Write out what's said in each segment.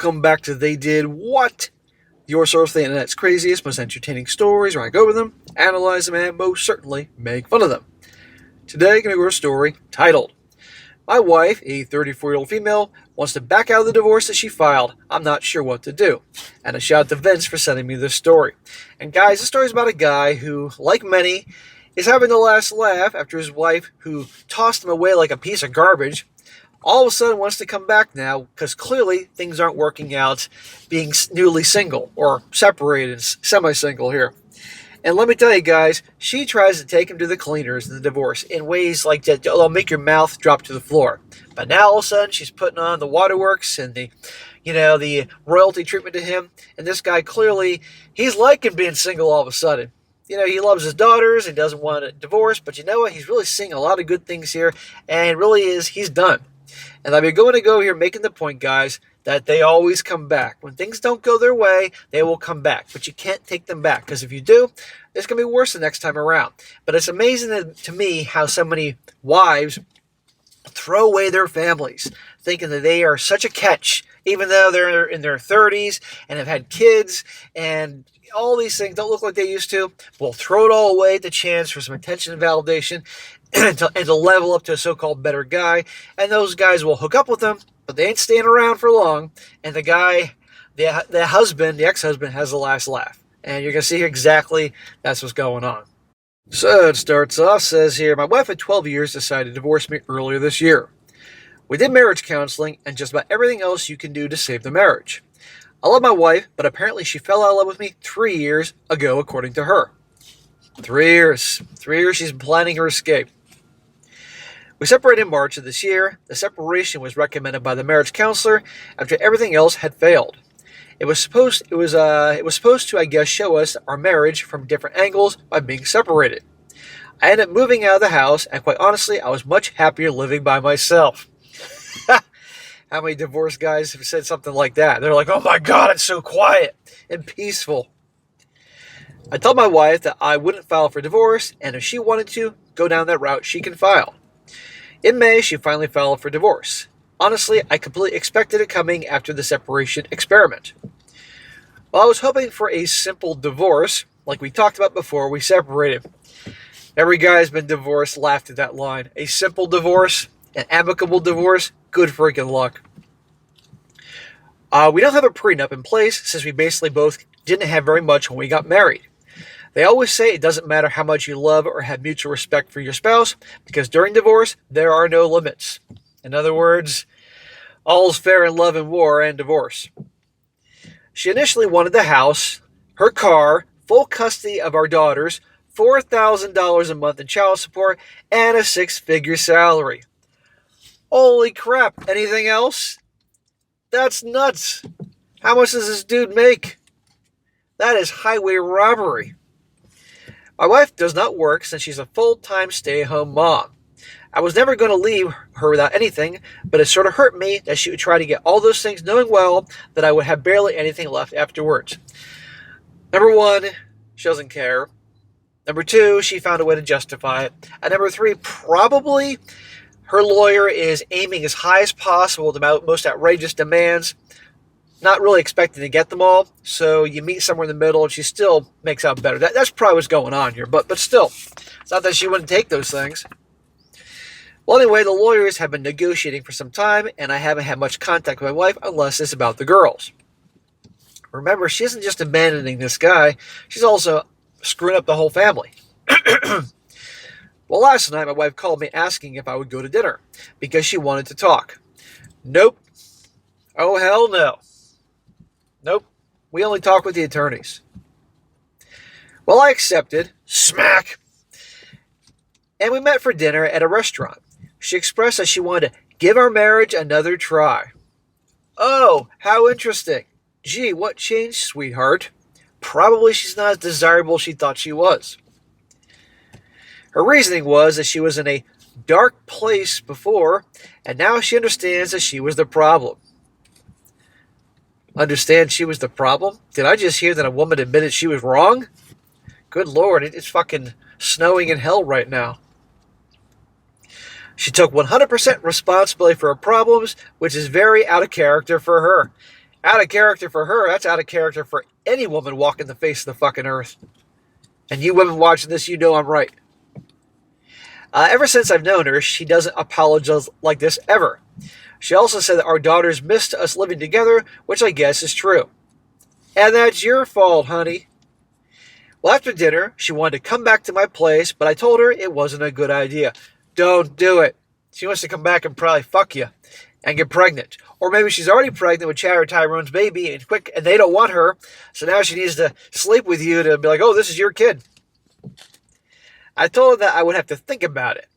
Welcome back to They Did What? Your source for the internet's craziest, most entertaining stories, where I go over them, analyze them, and most certainly make fun of them. Today, I'm going to go over a story titled, My Wife, a 34-year-old female, wants to back out of the divorce that she filed. I'm not sure what to do. And a shout out to Vince for sending me this story. And guys, this story is about a guy who, like many, is having the last laugh after his wife, who tossed him away like a piece of garbage, all of a sudden wants to come back now because clearly things aren't working out being newly single or separated, semi-single here. And let me tell you guys, she tries to take him to the cleaners in the divorce in ways like that that'll make your mouth drop to the floor. But now all of a sudden she's putting on the waterworks and the royalty treatment to him. And this guy clearly, he's liking being single all of a sudden. He loves his daughters, he doesn't want a divorce, but you know what? He's really seeing a lot of good things here, and he's done. And I'm going to go here making the point, guys, that they always come back. When things don't go their way, they will come back. But you can't take them back, because if you do, it's going to be worse the next time around. But it's amazing to me how so many wives throw away their families, thinking that they are such a catch, even though they're in their 30s and have had kids, and all these things don't look like they used to. We'll throw it all away at the chance for some attention and validation, and to level up to a so-called better guy. And those guys will hook up with them, but they ain't staying around for long. And the guy, the ex-husband, has the last laugh. And you're going to see exactly that's what's going on. So it starts off, says here, my wife at 12 years decided to divorce me earlier this year. We did marriage counseling and just about everything else you can do to save the marriage. I love my wife, but apparently she fell out of love with me 3 years ago, according to her. 3 years. 3 years she's been planning her escape. We separated in March of this year. The separation was recommended by the marriage counselor after everything else had failed. It was supposed to, I guess, show us our marriage from different angles by being separated. I ended up moving out of the house, and quite honestly, I was much happier living by myself. How many divorced guys have said something like that? They're like, oh my God, it's so quiet and peaceful. I told my wife that I wouldn't file for divorce, and if she wanted to go down that route, she can file. In May, she finally filed for divorce. Honestly, I completely expected it coming after the separation experiment. While I was hoping for a simple divorce, like we talked about before we separated. Every guy has been divorced laughed at that line. A simple divorce, an amicable divorce, good freaking luck. We don't have a prenup in place since we basically both didn't have very much when we got married. They always say it doesn't matter how much you love or have mutual respect for your spouse, because during divorce, there are no limits. In other words, all's fair in love and war and divorce. She initially wanted the house, her car, full custody of our daughters, $4,000 a month in child support, and a six-figure salary. Holy crap, anything else? That's nuts. How much does this dude make? That is highway robbery. My wife does not work since she's a full-time stay-at-home mom. I was never going to leave her without anything, but it sort of hurt me that she would try to get all those things knowing well that I would have barely anything left afterwards. Number one, she doesn't care. Number two, she found a way to justify it. And number three, probably her lawyer is aiming as high as possible to the most outrageous demands, not really expecting to get them all, so you meet somewhere in the middle and she still makes out better. That's probably what's going on here, but still, it's not that she wouldn't take those things. Well, anyway, the lawyers have been negotiating for some time, and I haven't had much contact with my wife unless it's about the girls. Remember, she isn't just abandoning this guy, she's also screwing up the whole family. Well, last night my wife called me asking if I would go to dinner because she wanted to talk. Nope. Oh, hell no. Nope. We only talk with the attorneys. Well, I accepted. Smack. And we met for dinner at a restaurant. She expressed that she wanted to give our marriage another try. Oh, how interesting. Gee, what changed, sweetheart? Probably she's not as desirable as she thought she was. Her reasoning was that she was in a dark place before, and now she understands that she was the problem. Understand she was the problem? Did I just hear that a woman admitted she was wrong? Good Lord, it's fucking snowing in hell right now. She took 100% responsibility for her problems, which is very out of character for her. Out of character for her. That's out of character for any woman walking the face of the fucking earth. And you women watching this, you know I'm right. Ever since I've known her, she doesn't apologize like this ever. She also said that our daughters missed us living together, which I guess is true. And that's your fault, honey. Well, after dinner, she wanted to come back to my place, but I told her it wasn't a good idea. Don't do it. She wants to come back and probably fuck you and get pregnant. Or maybe she's already pregnant with Chad or Tyrone's baby and they don't want her, so now she needs to sleep with you to be like, oh, this is your kid. I told her that I would have to think about it.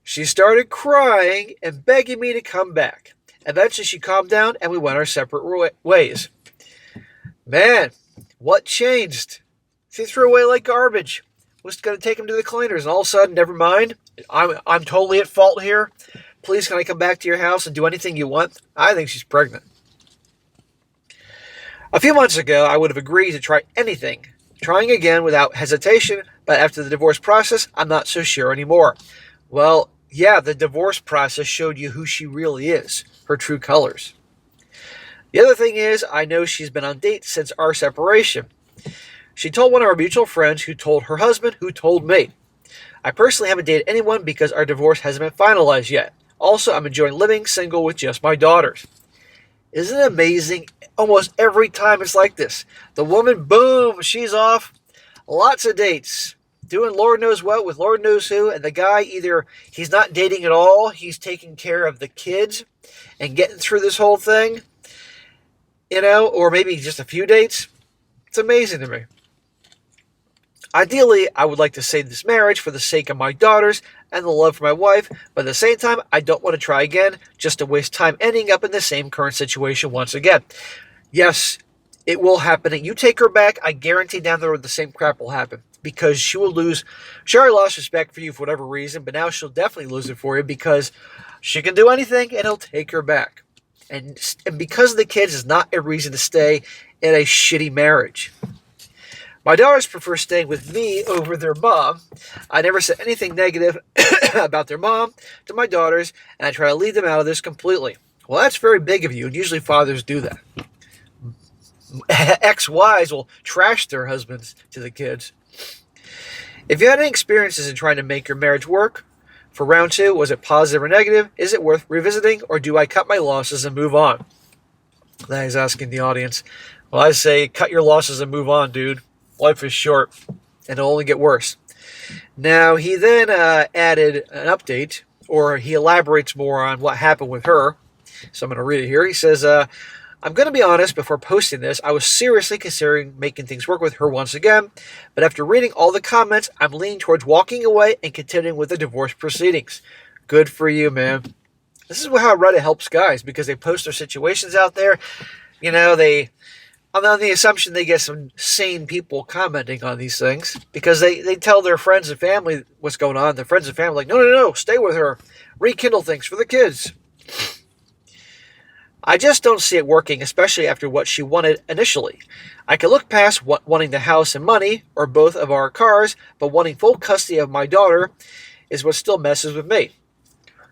She started crying and begging me to come back. Eventually she calmed down and we went our separate ways. Man, what changed? She threw away like garbage. Was going to take him to the cleaners, and all of a sudden, never mind. I'm totally at fault here. Please, can I come back to your house and do anything you want? I think she's pregnant. A few months ago, I would have agreed to try anything, trying again without hesitation, but after the divorce process, I'm not so sure anymore. Well, yeah, the divorce process showed you who she really is, her true colors. The other thing is, I know she's been on dates since our separation. She told one of our mutual friends who told her husband who told me. I personally haven't dated anyone because our divorce hasn't been finalized yet. Also, I'm enjoying living single with just my daughters. Isn't it amazing? Almost every time it's like this. The woman, boom, she's off. Lots of dates. Doing Lord knows what with Lord knows who. And the guy, either he's not dating at all, he's taking care of the kids and getting through this whole thing. Or maybe just a few dates. It's amazing to me. Ideally, I would like to save this marriage for the sake of my daughters and the love for my wife, but at the same time, I don't want to try again just to waste time ending up in the same current situation once again. Yes, it will happen. You take her back, I guarantee down the road the same crap will happen because she will lose. She already lost respect for you for whatever reason, but now she'll definitely lose it for you because she can do anything and he'll take her back. And because of the kids is not a reason to stay in a shitty marriage. My daughters prefer staying with me over their mom. I never said anything negative about their mom to my daughters, and I try to leave them out of this completely. Well, that's very big of you, and usually fathers do that. Ex-wives will trash their husbands to the kids. If you had any experiences in trying to make your marriage work, for round 2, was it positive or negative? Is it worth revisiting, or do I cut my losses and move on? That is asking the audience. Well, I say cut your losses and move on, dude. Life is short, and it'll only get worse. Now, he then added an update, or he elaborates more on what happened with her. So I'm going to read it here. He says, I'm going to be honest, before posting this, I was seriously considering making things work with her once again, but after reading all the comments, I'm leaning towards walking away and continuing with the divorce proceedings. Good for you, man. This is how Reddit helps guys, because they post their situations out there. I'm on the assumption they get some sane people commenting on these things because they tell their friends and family what's going on. Their friends and family are like, no, stay with her. Rekindle things for the kids. I just don't see it working, especially after what she wanted initially. I can look past wanting the house and money, or both of our cars, but wanting full custody of my daughter is what still messes with me.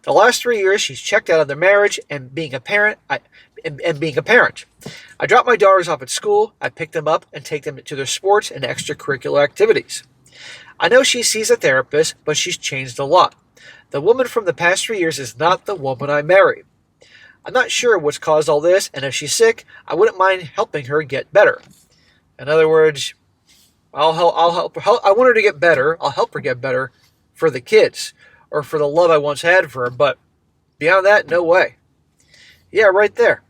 The last 3 years, she's checked out of their marriage and being a parent. I dropped my daughters off at school. I pick them up and take them to their sports and extracurricular activities. I know she sees a therapist, but she's changed a lot. The woman from the past 3 years is not the woman I married. I'm not sure what's caused all this, and if she's sick, I wouldn't mind helping her get better. In other words, I'll help her. I want her to get better. I'll help her get better for the kids or for the love I once had for her, but beyond that, no way. Yeah, right there.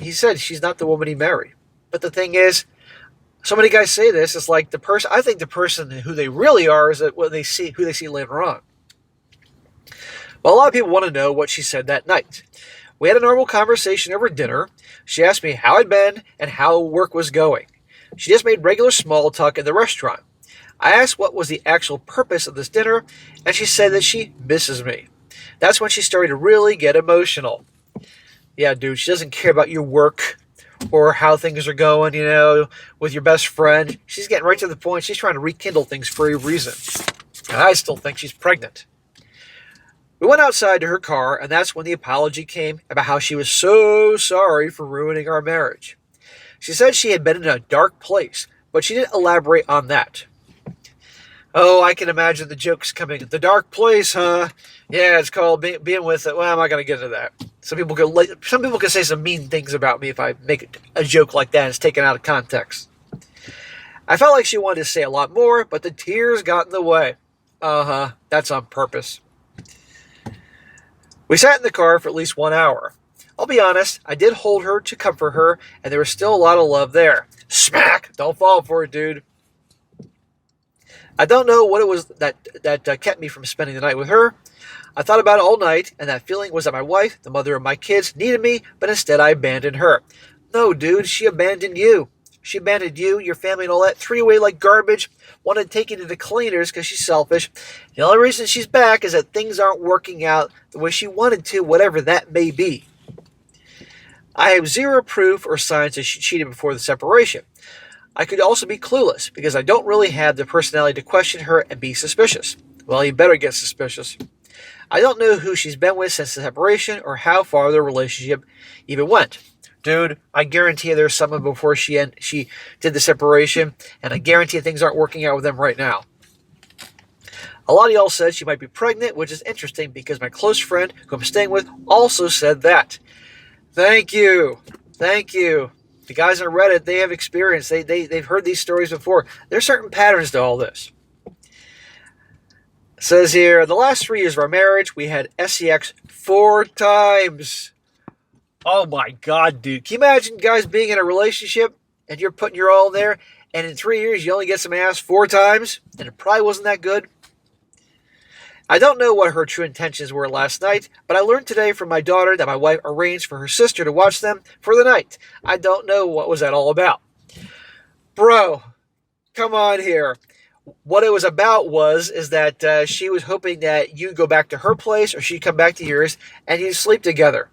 He said she's not the woman he married. But the thing is, so many guys say this, it's like the person, I think the person who they really are is who they see later on. Well, a lot of people want to know what she said that night. We had a normal conversation over dinner. She asked me how I'd been and how work was going. She just made regular small talk in the restaurant. I asked what was the actual purpose of this dinner, and she said that she misses me. That's when she started to really get emotional. Yeah, dude, she doesn't care about your work or how things are going, with your best friend. She's getting right to the point. She's trying to rekindle things for a reason. And I still think she's pregnant. We went outside to her car, and that's when the apology came about how she was so sorry for ruining our marriage. She said she had been in a dark place, but she didn't elaborate on that. Oh, I can imagine the jokes coming. The dark place, huh? Yeah, it's called being with it. Well, I'm not going to get into that. Some people can say some mean things about me if I make a joke like that and it's taken out of context. I felt like she wanted to say a lot more, but the tears got in the way. Uh-huh, that's on purpose. We sat in the car for at least 1 hour. I'll be honest, I did hold her to comfort her, and there was still a lot of love there. Smack! Don't fall for it, dude. I don't know what it was that kept me from spending the night with her. I thought about it all night, and that feeling was that my wife, the mother of my kids, needed me, but instead I abandoned her. No, dude, she abandoned you. She abandoned you, your family, and all that, threw you away like garbage, wanted to take you to the cleaners because she's selfish. The only reason she's back is that things aren't working out the way she wanted to, whatever that may be. I have zero proof or signs that she cheated before the separation. I could also be clueless because I don't really have the personality to question her and be suspicious. Well, you better get suspicious. I don't know who she's been with since the separation or how far their relationship even went. Dude, I guarantee there's someone before she did the separation, and I guarantee things aren't working out with them right now. A lot of y'all said she might be pregnant, which is interesting because my close friend who I'm staying with also said that. Thank you. Thank you. The guys on Reddit, they have experience. They've heard these stories before. There's certain patterns to all this. It says here, the last 3 years of our marriage, we had sex 4 times. Oh my God, dude. Can you imagine guys being in a relationship and you're putting your all in there, and in 3 years you only get some ass 4 times, and it probably wasn't that good? I don't know what her true intentions were last night, but I learned today from my daughter that my wife arranged for her sister to watch them for the night. I don't know what was that all about. Bro, come on here. What it was about is that she was hoping that you'd go back to her place or she'd come back to yours and you'd sleep together.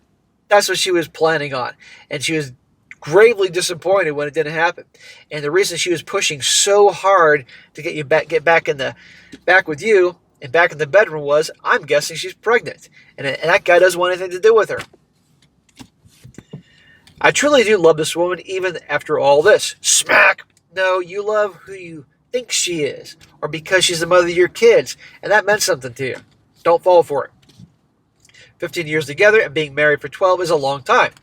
That's what she was planning on. And she was gravely disappointed when it didn't happen. And the reason she was pushing so hard to get back with you and back in the bedroom was, I'm guessing she's pregnant. And that guy doesn't want anything to do with her. I truly do love this woman even after all this. Smack! No, you love who you think she is, or because she's the mother of your kids, and that meant something to you. Don't fall for it. 15 years together and being married for 12 is a long time.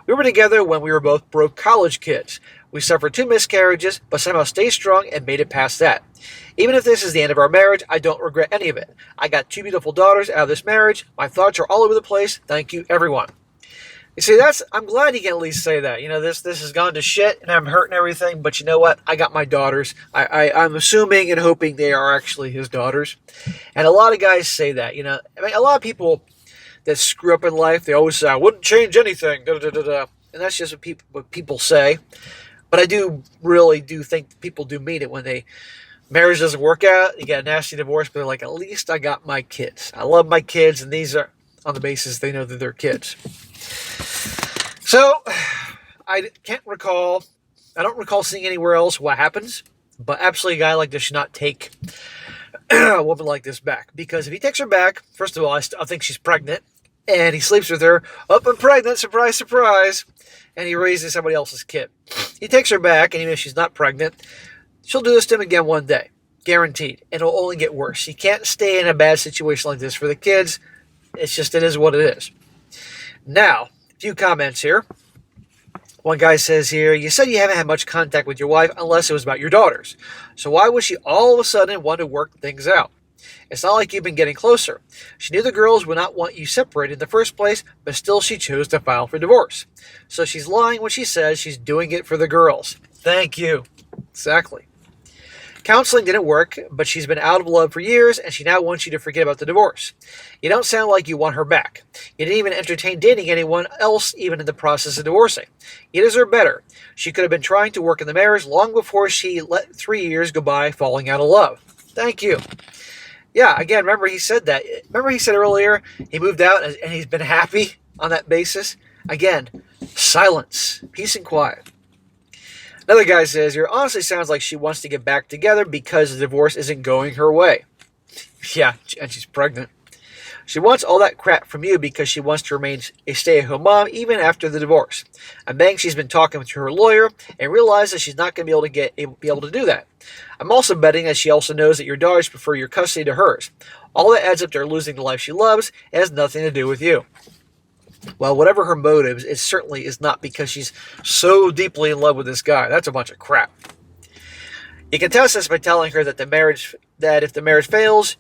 We were together when we were both broke college kids. We suffered 2 miscarriages, but somehow stayed strong and made it past that. Even if this is the end of our marriage, I don't regret any of it. I got 2 beautiful daughters out of this marriage. My thoughts are all over the place. Thank you, everyone. You see, I'm glad you can at least say that. You know, this has gone to shit and I'm hurting everything, but you know what? I got my daughters. I'm assuming and hoping they are actually his daughters. And a lot of guys say that, you know. I mean, a lot of people that screw up in life, they always say, I wouldn't change anything, da-da-da-da-da. And that's just what people say. But I really do think people do mean it when marriage doesn't work out, you get a nasty divorce, but they're like, at least I got my kids. I love my kids, and these are on the basis they know that they're kids. So, I don't recall seeing anywhere else what happens, but absolutely a guy like this should not take a woman like this back. Because if he takes her back, first of all, I think she's pregnant, and he sleeps with her, up and pregnant, surprise, surprise, and he raises somebody else's kid. He takes her back, and even if she's not pregnant, she'll do this to him again one day. Guaranteed. And it'll only get worse. You can't stay in a bad situation like this for the kids. It is what it is. Now, a few comments here. One guy says here, you said you haven't had much contact with your wife unless it was about your daughters. So why would she all of a sudden want to work things out? It's not like you've been getting closer. She knew the girls would not want you separated in the first place, but still she chose to file for divorce. So she's lying when she says she's doing it for the girls. Thank you. Exactly. Counseling didn't work, but she's been out of love for years, and she now wants you to forget about the divorce. You don't sound like you want her back. You didn't even entertain dating anyone else, even in the process of divorcing. You deserve better. She could have been trying to work in the marriage long before she let 3 years go by falling out of love. Thank you. Yeah, again, remember he said that. Remember he said earlier he moved out and he's been happy on that basis? Again, silence, peace and quiet. Another guy says, it honestly sounds like she wants to get back together because the divorce isn't going her way. Yeah, and she's pregnant. She wants all that crap from you because she wants to remain a stay-at-home mom even after the divorce. I'm betting she's been talking to her lawyer and realizes she's not going to be able to do that. I'm also betting that she also knows that your daughters prefer your custody to hers. All that adds up to her losing the life she loves. It has nothing to do with you. Well, whatever her motives, it certainly is not because she's so deeply in love with this guy. That's a bunch of crap. You can test this by telling her that if the marriage fails,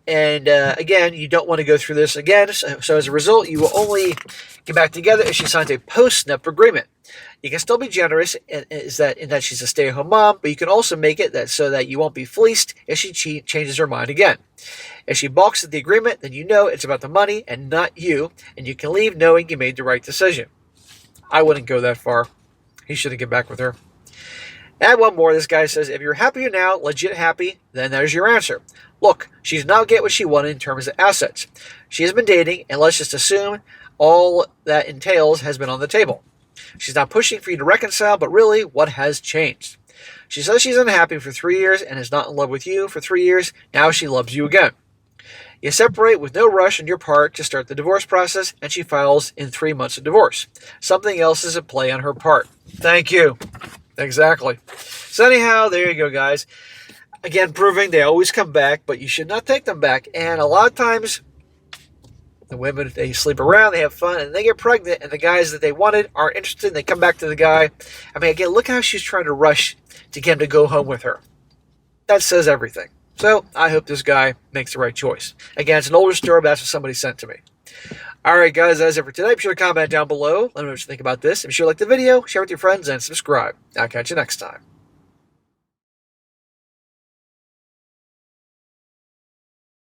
and again, you don't want to go through this again, so as a result, you will only get back together if she signs a post-snip agreement. You can still be generous in that she's a stay-at-home mom, but you can also make it that so that you won't be fleeced if she changes her mind again. If she balks at the agreement, then you know it's about the money and not you, and you can leave knowing you made the right decision. I wouldn't go that far. He shouldn't get back with her. And one more, this guy says, if you're happy now, legit happy, then there's your answer. Look, she's now get what she wanted in terms of assets. She has been dating, and let's just assume all that entails has been on the table. She's not pushing for you to reconcile, but really, what has changed? She says she's unhappy for 3 years and is not in love with you for 3 years. Now she loves you again. You separate with no rush on your part to start the divorce process, and she files in 3 months of divorce. Something else is at play on her part. Thank you. Exactly. So anyhow, there you go, guys. Again, proving they always come back, but you should not take them back. And a lot of times, the women, they sleep around, they have fun, and they get pregnant, and the guys that they wanted aren't interested, and they come back to the guy. I mean, again, look how she's trying to rush to get him to go home with her. That says everything. So, I hope this guy makes the right choice. Again, it's an older story, but that's what somebody sent to me. Alright guys, that's it for today. Be sure to comment down below. Let me know what you think about this. And be sure to like the video, share with your friends, and subscribe. I'll catch you next time.